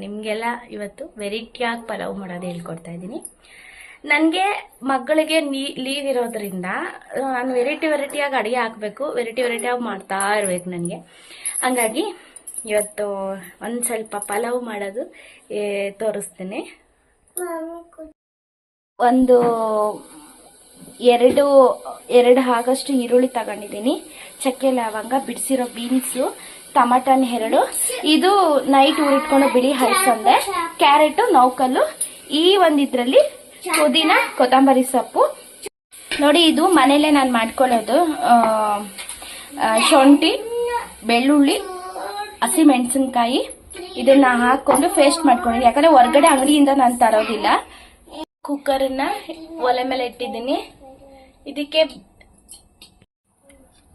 ನಿಮಗೆಲ್ಲ ಇವತ್ತು ವೆರೈಟಿಯಾಗಿ ಪಲಾವ್ ಮಾಡೋದು ಹೇಳ್ಕೊಡ್ತಾ ಇದ್ದೀನಿ. ನನಗೆ ಮಗಳಿಗೆ ಲೀವ್ ಇರೋದ್ರಿಂದ ನಾನು ವೆರೈಟಿಯಾಗಿ ಅಡುಗೆ ಹಾಕಬೇಕು, ವೆರೈಟಿಯಾಗಿ ಮಾಡ್ತಾ ಇರಬೇಕು ನನಗೆ. ಹಂಗಾಗಿ ಇವತ್ತು ಒಂದು ಸ್ವಲ್ಪ ಪಲಾವ್ ಮಾಡೋದು ತೋರಿಸ್ತೀನಿ. ಒಂದು ಎರಡು ಆಗಷ್ಟು ಈರುಳ್ಳಿ ತಗೊಂಡಿದ್ದೀನಿ, ಚಕ್ಕೆ ಲವಂಗ, ಬಿಡಿಸಿರೋ ಬೀನ್ಸು, ಟಮಾಟನ್ 2, ಇದು ನೈಟ್ ಊರಿಟ್ಕೊಂಡು ಬಿಳಿ ಹಲಸಂದೆ, ಕ್ಯಾರೆಟ್, ನೌಕಲ್ಲು, ಈ ಒಂದಿದ್ರಲ್ಲಿ ಪುದೀನ, ಕೊತ್ತಂಬರಿ ಸೊಪ್ಪು. ನೋಡಿ, ಇದು ಮನೇಲೆ ನಾನು ಮಾಡ್ಕೊಳ್ಳೋದು. ಶುಂಠಿ, ಬೆಳ್ಳುಳ್ಳಿ, ಹಸಿಮೆಣಸಿನ್ಕಾಯಿ ಇದನ್ನ ಹಾಕೊಂಡು ಪೇಸ್ಟ್ ಮಾಡ್ಕೊಂಡಿದ್ದೀನಿ. ಯಾಕಂದ್ರೆ ಹೊರಗಡೆ ಅಂಗಡಿಯಿಂದ ನಾನು ತರೋದಿಲ್ಲ. ಕುಕ್ಕರ್ನ ಒಲೆ ಮೇಲೆ ಇಟ್ಟಿದ್ದೀನಿ. ಇದಕ್ಕೆ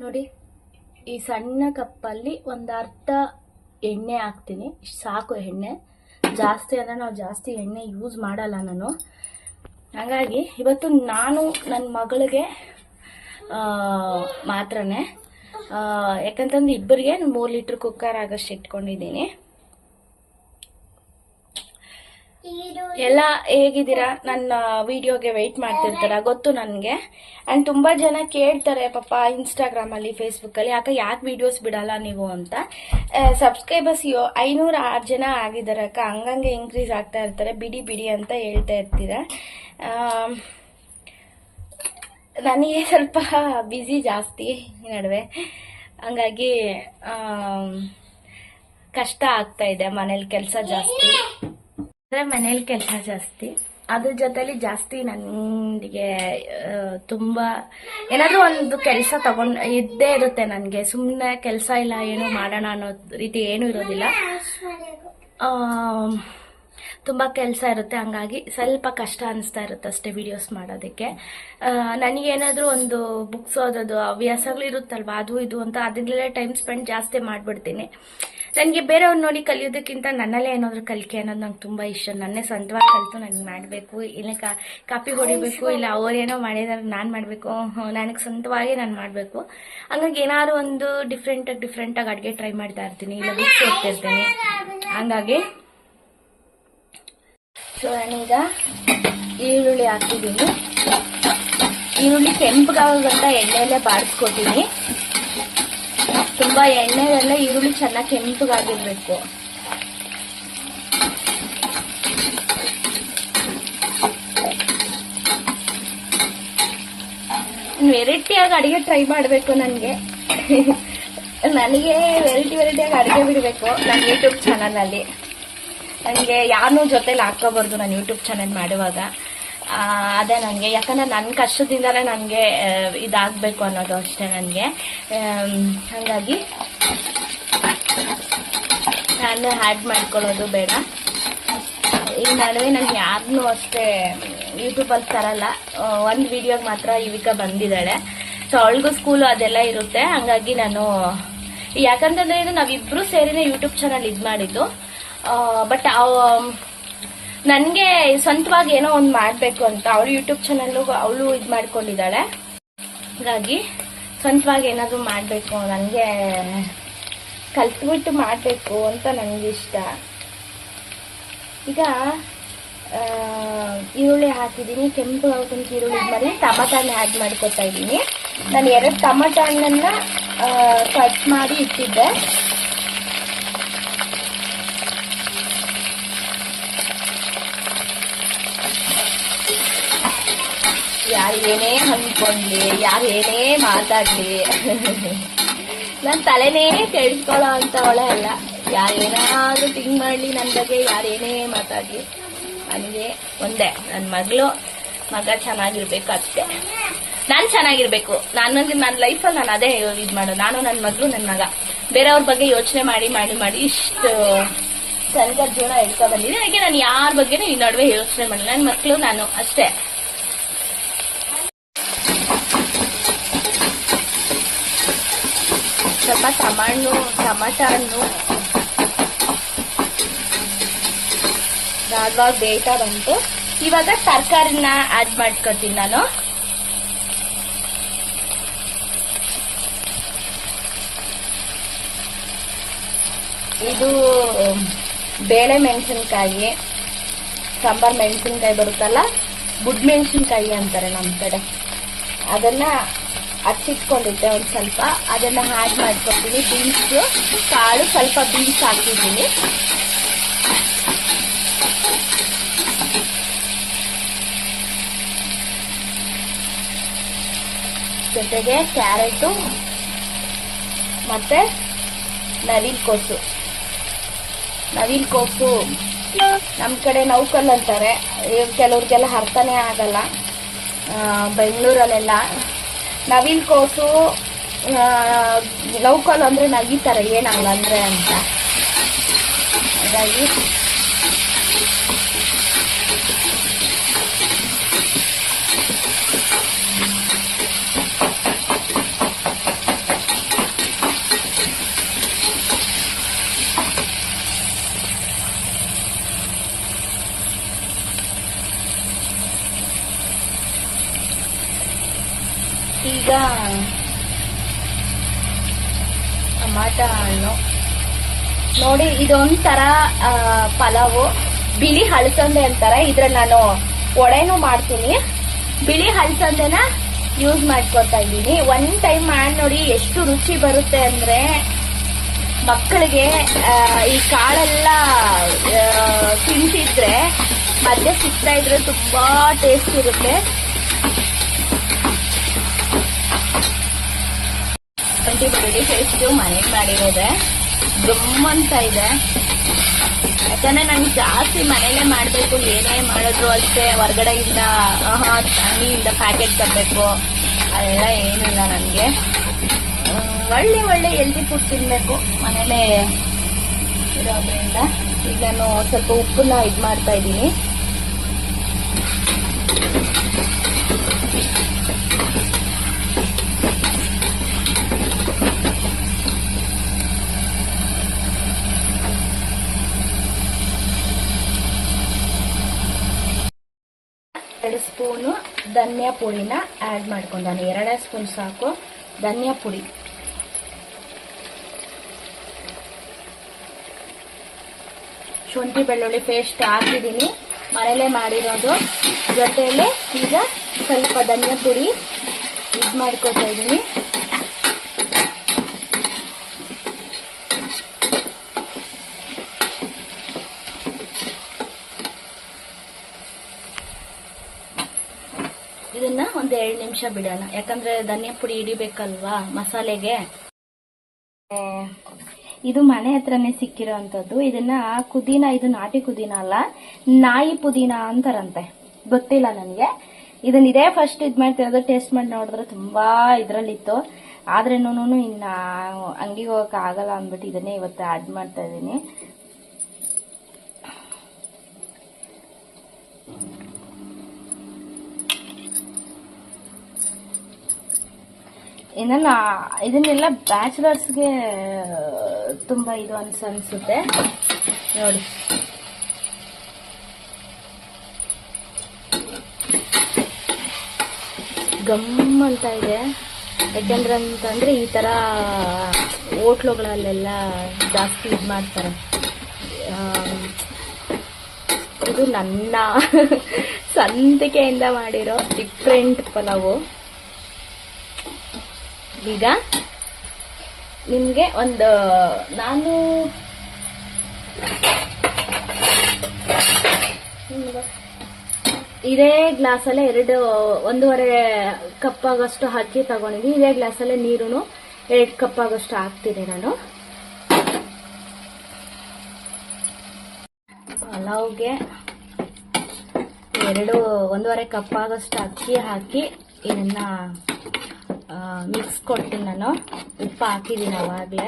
ನೋಡಿ, ಈ ಸಣ್ಣ ಕಪ್ಪಲ್ಲಿ ಒಂದು ಅರ್ಧ ಎಣ್ಣೆ ಹಾಕ್ತೀನಿ. ಸಾಕು ಎಣ್ಣೆ, ಜಾಸ್ತಿ ಅಂದರೆ ನಾವು ಜಾಸ್ತಿ ಎಣ್ಣೆ ಯೂಸ್ ಮಾಡಲ್ಲ ನಾನು. ಹಾಗಾಗಿ ಇವತ್ತು ನಾನು ನನ್ನ ಮಗಳಿಗೆ ಮಾತ್ರನೇ, ಯಾಕಂತಂದ್ರೆ ಇಬ್ಬರಿಗೆ 3 ಲೀಟ್ರ್ ಕುಕ್ಕರ್ ಆಗಷ್ಟು ಇಟ್ಕೊಂಡಿದ್ದೀನಿ. ಎಲ್ಲ ಹೇಗಿದ್ದೀರಾ? ನನ್ನ ವಿಡಿಯೋಗೆ ವೆಯ್ಟ್ ಮಾಡ್ತಿರ್ತಾರ ಗೊತ್ತು ನನಗೆ. ಆ್ಯಂಡ್ ತುಂಬ ಜನ ಕೇಳ್ತಾರೆ ಪಾಪ ಇನ್ಸ್ಟಾಗ್ರಾಮಲ್ಲಿ, ಫೇಸ್ಬುಕ್ಕಲ್ಲಿ, ಯಾಕೆ ವಿಡಿಯೋಸ್ ಬಿಡಲ್ಲ ನೀವು ಅಂತ. ಸಬ್ಸ್ಕ್ರೈಬರ್ಸ್ 506 ಜನ ಆಗಿದ್ದಾರೆ ಅಕ್ಕ, ಹಂಗಂಗೆ ಇನ್ಕ್ರೀಸ್ ಆಗ್ತಾ ಇರ್ತಾರೆ. ಬಿಡಿ ಅಂತ ಹೇಳ್ತಾ ಇರ್ತೀರ. ನನಗೆ ಸ್ವಲ್ಪ ಬ್ಯುಸಿ ಜಾಸ್ತಿ ಈ ನಡುವೆ, ಹಂಗಾಗಿ ಕಷ್ಟ ಆಗ್ತಾ ಇದೆ. ಮನೇಲಿ ಕೆಲಸ ಜಾಸ್ತಿ, ಮನೇಲಿ ಕೆಲಸ ಜಾಸ್ತಿ, ಅದ್ರ ಜೊತೆಲಿ ಜಾಸ್ತಿ ನನಗೆ ತುಂಬ ಏನಾದರೂ ಒಂದು ಕೆಲಸ ಇದ್ದೇ ಇರುತ್ತೆ ನನಗೆ. ಸುಮ್ಮನೆ ಕೆಲಸ ಇಲ್ಲ, ಏನು ಮಾಡೋಣ ಅನ್ನೋ ರೀತಿ ಏನೂ ಇರೋದಿಲ್ಲ. ತುಂಬ ಕೆಲಸ ಇರುತ್ತೆ, ಹಂಗಾಗಿ ಸ್ವಲ್ಪ ಕಷ್ಟ ಅನಿಸ್ತಾ ಇರುತ್ತೆ ಅಷ್ಟೇ ವಿಡಿಯೋಸ್ ಮಾಡೋದಕ್ಕೆ. ನನಗೇನಾದರೂ ಒಂದು ಬುಕ್ಸ್ ಓದೋದು ಹವ್ಯಾಸಗಳು ಇರುತ್ತಲ್ವ, ಅದು ಇದು ಅಂತ ಅದರಲ್ಲೇ ಟೈಮ್ ಸ್ಪೆಂಡ್ ಜಾಸ್ತಿ ಮಾಡಿಬಿಡ್ತೀನಿ. ನನಗೆ ಬೇರೆಯವ್ರು ನೋಡಿ ಕಲಿಯೋದಕ್ಕಿಂತ ನನ್ನಲ್ಲೇ ಏನಾದರೂ ಕಲಿಕೆ ಅನ್ನೋದು ನಂಗೆ ತುಂಬ ಇಷ್ಟ. ನನ್ನೇ ಸ್ವಂತವಾಗಿ ಕಲಿತು ನನಗೆ ಮಾಡಬೇಕು, ಇಲ್ಲ ಕಾಪಿ ಹೊಡಿಬೇಕು, ಇಲ್ಲ ಅವರೇನೋ ಮಾಡಿದಾರೆ ನಾನು ಮಾಡಬೇಕು, ನನಗೆ ಸ್ವಂತವಾಗಿ ನಾನು ಮಾಡಬೇಕು. ಹಂಗಾಗಿ ಏನಾದ್ರು ಒಂದು ಡಿಫ್ರೆಂಟಾಗಿ ಅಡುಗೆ ಟ್ರೈ ಮಾಡ್ತಾ ಇರ್ತೀನಿ, ಇಲ್ಲ ಬುಕ್ಸ್ ಓದ್ತಿರ್ತೀನಿ. ಹಂಗಾಗಿ ಸೊ ನಾನೀಗ ಈರುಳ್ಳಿ ಹಾಕಿದ್ದೀನಿ. ಈರುಳ್ಳಿ ಕೆಂಪಗಾಗಂತ ಎಣ್ಣೆಯಲ್ಲೇ ಬಾಡಿಸ್ಕೊತೀನಿ. ತುಂಬ ಎಣ್ಣೆಯಲ್ಲ, ಈರುಳ್ಳಿ ಚೆನ್ನಾಗಿ ಕೆಂಪಗಾಗಿರ್ಬೇಕು. ವೆರೈಟಿಯಾಗಿ ಅಡುಗೆ ಟ್ರೈ ಮಾಡಬೇಕು. ನನಗೆ ವೆರೈಟಿಯಾಗಿ ಅಡುಗೆ ಬಿಡಬೇಕು ನನ್ನ ಯೂಟ್ಯೂಬ್ ಚಾನಲಲ್ಲಿ. ನನಗೆ ಯಾರನ್ನೂ ಜೊತೆಲಿ ಹಾಕೋಬಾರ್ದು ನಾನು ಯೂಟ್ಯೂಬ್ ಚಾನಲ್ ಮಾಡುವಾಗ. ಅದೇ ನನಗೆ, ಯಾಕಂದರೆ ನನ್ನ ಕಷ್ಟದಿಂದಲೇ ನನಗೆ ಇದಾಗಬೇಕು ಅನ್ನೋದು ಅಷ್ಟೇ ನನಗೆ. ಹಾಗಾಗಿ ನಾನು ಆ್ಯಡ್ ಮಾಡ್ಕೊಳ್ಳೋದು ಬೇಡ. ಈ ನಡುವೆ ನಾನು ಯಾರನ್ನೂ ಅಷ್ಟೇ ಯೂಟ್ಯೂಬಲ್ಲಿ ತರಲ್ಲ. ಒಂದು ವಿಡಿಯೋಗೆ ಮಾತ್ರ ಇವಿಕ ಬಂದಿದ್ದಾಳೆ. ಸೊ ಅವಳಿಗೂ ಸ್ಕೂಲು ಅದೆಲ್ಲ ಇರುತ್ತೆ. ಹಾಗಾಗಿ ನಾನು, ಯಾಕಂತಂದರೆ ಇದು ನಾವಿಬ್ಬರೂ ಸೇರಿನೇ ಯೂಟ್ಯೂಬ್ ಚಾನಲ್ ಇದು ಮಾಡಿದ್ದು. ಬಟ್ ನನಗೆ ಸ್ವಂತವಾಗಿ ಏನೋ ಒಂದು ಮಾಡಬೇಕು ಅಂತ, ಅವಳು ಯೂಟ್ಯೂಬ್ ಚಾನಲ್ಲು ಅವಳು ಇದು ಮಾಡ್ಕೊಂಡಿದ್ದಾಳೆ. ಹಾಗಾಗಿ ಸ್ವಂತವಾಗಿ ಏನಾದರೂ ಮಾಡಬೇಕು, ನನಗೆ ಕಲ್ತ್ಬಿಟ್ಟು ಮಾಡಬೇಕು ಅಂತ ನನಗಿಷ್ಟ. ಈಗ ಈರುಳ್ಳಿ ಹಾಕಿದ್ದೀನಿ, ಕೆಂಪು ಹಾಕೊಂಡು ಈರುಳ್ಳಿ ಮಾಡಿ ಟಮಾಟನ ಆ್ಯಡ್ ಮಾಡ್ಕೊತಾ ಇದ್ದೀನಿ. ನಾನು 2 ಟಮಾಟ ಹಣ್ಣನ್ನು ಕಟ್ ಮಾಡಿ ಇಟ್ಟಿದ್ದೆ. ಯಾರು ಏನೇ ಅಂದ್ಕೊಂಡ್ಲಿ, ಯಾರು ಏನೇ ಮಾತಾಡ್ಲಿ, ನನ್ನ ತಲೆನೇ ಕೆಡಿಸ್ಕೊಳ್ಳೋ ಅಂತವಳೆ ಅಲ್ಲ. ಯಾರೇನಾದ್ರೂ ಥಿಂಕ್ ಮಾಡಲಿ ನನ್ನ ಬಗ್ಗೆ, ಯಾರೇನೇ ಮಾತಾಡ್ಲಿ, ನನಗೆ ಒಂದೇ, ನನ್ನ ಮಗ ಚೆನ್ನಾಗಿರ್ಬೇಕು ಅಷ್ಟೇ. ನಾನು ಚೆನ್ನಾಗಿರ್ಬೇಕು. ನನ್ನ ಲೈಫಲ್ಲಿ ನಾನು ಅದೇ ಇದು ಮಾಡೋದು. ನಾನು, ನನ್ನ ಮಗಳು, ನನ್ನ ಮಗ. ಬೇರೆಯವ್ರ ಬಗ್ಗೆ ಯೋಚನೆ ಮಾಡಿ ಇಷ್ಟು ತನಕ ಜೀವನ ಹೇಳ್ಕೊ ಬಂದಿದೆ. ಹಾಗೆ ನಾನು ಯಾರ ಬಗ್ಗೆನೂ ಈ ನಡುವೆ ಯೋಚನೆ ಮಾಡಿಲ್ಲ. ನನ್ನ ಮಕ್ಕಳು, ನಾನು ಅಷ್ಟೇ. ಸ್ವಲ್ಪ ಟಮಾಟ ಹಣ್ಣು ರಾಗವಾಗಿ ಬೇಯ್ತಾ ಬಂತು. ಇವಾಗ ತರಕಾರಿನ ಆಡ್ ಮಾಡ್ಕೊತೀನಿ ನಾನು. ಇದು ಬೇಳೆ ಮೆಣಸಿನ್ಕಾಯಿ, ಸಾಂಬಾರ್ ಮೆಣಸಿನ್ಕಾಯಿ ಬರುತ್ತಲ್ಲ, ಬುಡ್ ಮೆಣಸಿನ್ಕಾಯಿ ಅಂತಾರೆ ನಮ್ಮ ಕಡೆ. ಅದನ್ನ ಹಚ್ಚಿಟ್ಕೊಂಡಿದ್ದೆ ಒಂದು ಸ್ವಲ್ಪ, ಅದನ್ನ ಆ್ಯಡ್ ಮಾಡ್ಕೊತೀನಿ. ಬೀನ್ಸ್ ಕಾಳು, ಸ್ವಲ್ಪ ಬೀನ್ಸ್ ಹಾಕಿದ್ದೀನಿ. ಜೊತೆಗೆ ಕ್ಯಾರೆಟು ಮತ್ತೆ ನವಿಲ್ ಕೋಸು ನಮ್ಮ ಕಡೆ ನೌಕಲ್ ಅಂತಾರೆ, ಕೆಲವ್ರಿಗೆಲ್ಲ ಅರ್ಥನೇ ಆಗಲ್ಲ. ಬೆಂಗಳೂರಲ್ಲೆಲ್ಲ ನವಿಲ್ ಕೋಸು ನೌಕಲ್ ಅಂದ್ರೆ ನಗಿತಾರೆ ಏನಂದ್ರೆ ಅಂತ. ಹಾಗಾಗಿ ಈಗ ಟಮಾಟ ಹಣ್ಣು ನೋಡಿ, ಇದೊಂಥರ ಪಲಾವು, ಬಿಳಿ ಹಳಸಂದೆ ಅಂತಾರೆ. ಇದ್ರ ನಾನು ಒಡೆನೂ ಮಾಡ್ತೀನಿ. ಬಿಳಿ ಹಳಸಂದೆನ ಯೂಸ್ ಮಾಡ್ಕೊತಾ ಇದ್ದೀನಿ. ಒನ್ ಟೈಮ್ ಮಾಡಿ ನೋಡಿ ಎಷ್ಟು ರುಚಿ ಬರುತ್ತೆ ಅಂದ್ರೆ, ಮಕ್ಕಳಿಗೆ ಈ ಕಾಳೆಲ್ಲ ತಿಂತಿದ್ರೆ ಮಧ್ಯೆ ಸಿಗ್ತಾ ಇದ್ರೆ ತುಂಬಾ ಟೇಸ್ಟ್ ಇರುತ್ತೆ. ಬೆಳ್ಳುಳ್ಳಿ ಪೇಸ್ಟು ಮನೆಗೆ ಮಾಡಿರೋದೆ, ಗಮ್ಮಂತ ಇದೆ. ಯಾಕಂದ್ರೆ ನಂಗೆ ಜಾಸ್ತಿ ಮನೇಲೆ ಮಾಡಬೇಕು, ಏನೇ ಮಾಡಿದ್ರು ಅಷ್ಟೇ. ಹೊರಗಡೆಯಿಂದ ಅಂಗಡಿಯಿಂದ ಪ್ಯಾಕೆಟ್ ತರಬೇಕು ಅದೆಲ್ಲ ಏನಿಲ್ಲ ನನಗೆ. ಒಳ್ಳೆ ಹೆಲ್ದಿ ಫುಡ್ ತಿನ್ಬೇಕು ಮನೇಲೆ ಇರೋದ್ರಿಂದ. ಈಗ ನಾನು ಸ್ವಲ್ಪ ಉಪ್ಪನ್ನ ಇದು ಮಾಡ್ತಾ ಇದ್ದೀನಿ. ಎರಡು ಸ್ಪೂನು ಧನಿಯಾ ಪುಡಿನ ಆ್ಯಡ್ ಮಾಡ್ಕೊಂಡಾನೆ. 2 ಸ್ಪೂನ್ ಸಾಕು ಧನಿಯಾ ಪುಡಿ. ಶುಂಠಿ ಬೆಳ್ಳುಳ್ಳಿ ಪೇಸ್ಟ್ ಹಾಕಿದ್ದೀನಿ, ಮನೇಲೆ ಮಾಡಿರೋದು. ಜೊತೆಯಲ್ಲಿ ಈಗ ಸ್ವಲ್ಪ ಧನಿಯಾ ಪುಡಿ ಇದು ಮಾಡ್ಕೊತಾ ಇದ್ದೀನಿ. ಇದನ್ನ ಒಂದ್ 2 ನಿಮಿಷ ಬಿಡೋಣ, ಯಾಕಂದ್ರೆ ಧನಿಯಾ ಪುಡಿ ಹಿಡಿಬೇಕಲ್ವಾ ಮಸಾಲೆಗೆ. ಇದು ಮನೆ ಹತ್ರನೇ ಸಿಕ್ಕಿರೋ ಅಂತದ್ದು. ಇದನ್ನ ಪುದೀನ, ಇದು ನಾಟಿ ಪುದೀನ ಅಲ್ಲ, ನಾಯಿ ಪುದೀನ ಅಂತಾರಂತೆ, ಗೊತ್ತಿಲ್ಲ ನನಗೆ. ಇದನ್ನ ಇದೇ ಫಸ್ಟ್ ಇದ್ ಮಾಡ್ತಿರೋದು. ಟೇಸ್ಟ್ ಮಾಡಿ ನೋಡಿದ್ರೆ ತುಂಬಾ ಇದ್ರಲ್ಲಿತ್ತು, ಆದ್ರೇನು ಇನ್ನ ಅಂಗಡಿಗೆ ಹೋಗಕ್ ಆಗಲ್ಲ ಅಂದ್ಬಿಟ್ಟು ಇದನ್ನೇ ಇವತ್ತು ಆಡ್ ಮಾಡ್ತಾ ಇದೀನಿ. ಇದನ್ನೆಲ್ಲ ಬ್ಯಾಚುಲರ್ಸ್ಗೆ ತುಂಬಾ ಇದು ಅನ್ಸುತ್ತೆ ನೋಡಿ. ಗಮ್ ಅಂತ ಇದೆ. ಯಾಕೆಂದ್ರೆ ಅಂತಂದ್ರೆ ಈ ತರ ಹೋಟ್ಲುಗಳಲ್ಲೆಲ್ಲ ಜಾಸ್ತಿ ಇದು ಮಾಡ್ತಾರೆ. ಇದು ನನ್ನ ಸ್ವಂತಿಕೆಯಿಂದ ಮಾಡಿರೋ ಡಿಫ್ರೆಂಟ್ ಪಲಾವು. ಈಗ ನಿಮ್ಗೆ ನಾನು ಇದೇ ಗ್ಲಾಸಲ್ಲೇ 1.5 ಕಪ್ ಆಗಷ್ಟು ಅಕ್ಕಿ ತಗೊಂಡಿದ್ದೀನಿ. ಇದೇ ಗ್ಲಾಸಲ್ಲೇ ನೀರು 2 ಕಪ್ ಆಗಷ್ಟು ಹಾಕ್ತೀನಿ ನಾನು. ಪಲಾವ್ಗೆ 1.5 ಕಪ್ ಆಗಷ್ಟು ಅಕ್ಕಿ ಹಾಕಿ ಇದನ್ನ ಮಿಕ್ಸ್ ಕೊಡ್ತೀನಿ ನಾನು. ಉಪ್ಪು ಹಾಕಿದ್ದೀನಿ ಅವಾಗಲೇ.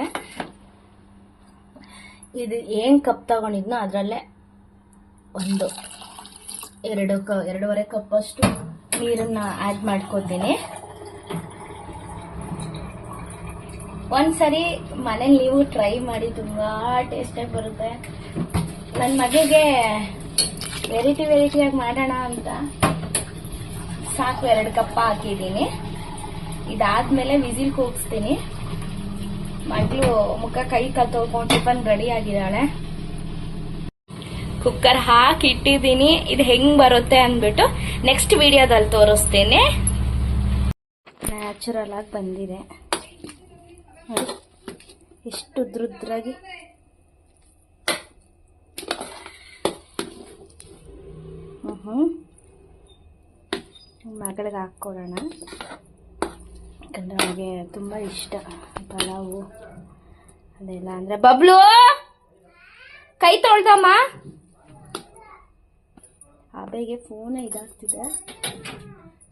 ಇದು ಏನ್ ಕಪ್ ತಗೊಂಡಿದ್ನೋ ಅದರಲ್ಲೇ 2.5 ಕಪ್ ಅಷ್ಟು ನೀರನ್ನ ಆಡ್ ಮಾಡ್ಕೊತೀನಿ. ಒಂದ್ಸರಿ ಮನೇಲಿ ನೀವು ಟ್ರೈ ಮಾಡಿ, ತುಂಬಾ ಟೇಸ್ಟಾಗಿ ಬರುತ್ತೆ. ನನ್ನ ಮಗಳಿಗೆ ವೆರೈಟಿಯಾಗಿ ಮಾಡೋಣ ಅಂತ ಸಾಕು 2 ಕಪ್ ಹಾಕಿದ್ದೀನಿ. ಇದಾದ್ಮೇಲೆ ವಿಸಿಲ್ ಕೂಗಿಸ್ತೀನಿ. ಮಗಳು ಮುಖ ಕೈ ತೊಳ್ಕೊಂಡು ಟಿಫನ್ ರೆಡಿ ಆಗಿದ್ದಾಳೆ. ಕುಕ್ಕರ್ ಹಾಕಿ ಇಟ್ಟಿದ್ದೀನಿ. ಇದು ಹೆಂಗ್ ಬರುತ್ತೆ ಅಂದ್ಬಿಟ್ಟು ನೆಕ್ಸ್ಟ್ ವಿಡಿಯೋದಲ್ಲಿ ತೋರಿಸ್ತೇನೆ. ನ್ಯಾಚುರಲ್ ಆಗಿ ಬಂದಿದೆ ನೋಡಿ, ಎಷ್ಟು ಉದ್ರುದ್ರಾಗಿ. ಮಗಳಿಗೆ ಹಾಕ್ಕೊಡೋಣ, ಯಾಕಂದ್ರೆ ಅವಳಿಗೆ ತುಂಬ ಇಷ್ಟ ಪಲಾವು ಅದೆಲ್ಲ. ಅಂದರೆ ಬಬ್ಲು ಕೈ ತೊಳ್ದಮ್ಮ. ಆಬೇಗೆ ಫೋನ್ ಇದಾಗ್ತಿದೆ,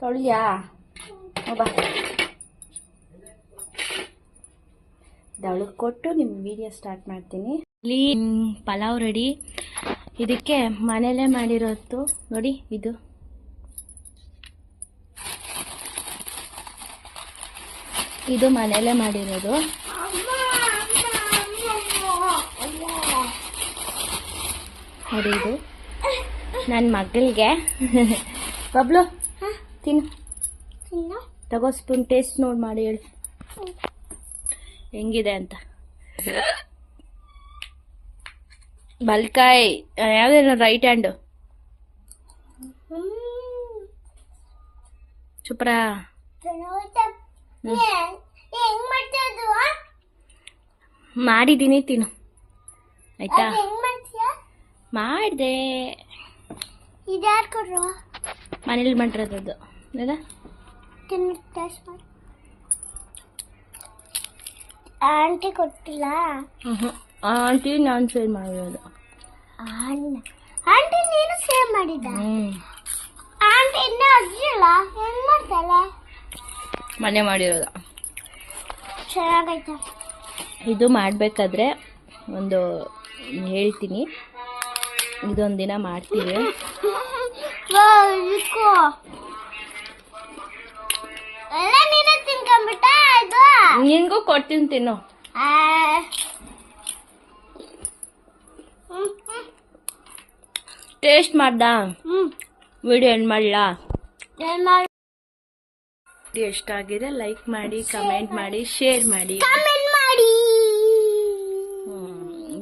ತೊಳ್ಯಾ ಬಾ. ದವಳಿಗೆ ಕೊಟ್ಟು ನಿಮ್ಮ ವಿಡಿಯೋ ಸ್ಟಾರ್ಟ್ ಮಾಡ್ತೀನಿ. ಇಲ್ಲಿ ಪಲಾವ್ ರೆಡಿ. ಇದಕ್ಕೆ ಮನೇಲೇ ಮಾಡಿರೋದು ನೋಡಿ, ಇದು ಮನೇಲೇ ಮಾಡಿರೋದು. ನೋಡಿ, ಇದು ನನ್ನ ಮಗಳಿಗೆ. ಬಬ್ಲು ತಿನ್ನು, ತಗೋ ಸ್ಪೂನ್, ಟೇಸ್ಟ್ ನೋಡಿ ಮಾಡಿ ಹೇಳಿ ಹೆಂಗಿದೆ ಅಂತ. ಬಲ್ಕಾಯಿ ಯಾವ್ದೇನು ರೈಟ್ ಹ್ಯಾಂಡು ಸೂಪರಾ. ಮಾಡಿದ್ದೀನಿ, ತಿನ್ನು ಆಯ್ತಾ. ಮಾಡಿದೆ, ಮನೇಲಿ ಮಾಡಿರೋದು. ಆಂಟಿ ಕೊಟ್ಟಿಲ್ಲ. ಆಂಟಿ ನಾನು ಸೇಲ್ ಮಾಡಿರೋದು. ಆಂಟಿ ನೀನು ಸೇವ್ ಮಾಡಿದ. ಆಂಟಿ ಇನ್ನೂ ಅಜ್ಜಿಲ್ಲ, ಹೆಂಗ್ ಮಾಡ್ತಾಳೆ? ಮನೆ ಮಾಡಿರೋದು. ಚೆನ್ನಾಗೈತೆ. ಇದು ಮಾಡಬೇಕಾದ್ರೆ ಒಂದು ಹೇಳ್ತೀನಿ, ಇದೊಂದಿನ ಮಾಡ್ತೀವಿ. ಎಲ್ಲ ನೀನೇ ತಿನ್ಕೊಂಡ್ಬಿಟ್ಟ. ಇದು ನಿನ್ಗೂ ಕೊಡ್ತೀನಿ, ತಿನ್ನು. ಟೇಸ್ಟ್ ಮಾಡ್ದ ವಿಡಿಯೋ ಎಂಡ್ ಮಾಡಲಾ? ಎಷ್ಟಾಗಿದೆ ಲೈಕ್ ಮಾಡಿ, ಕಮೆಂಟ್ ಮಾಡಿ, ಶೇರ್ ಮಾಡಿ.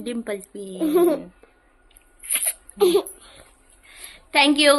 Dimple P thank you.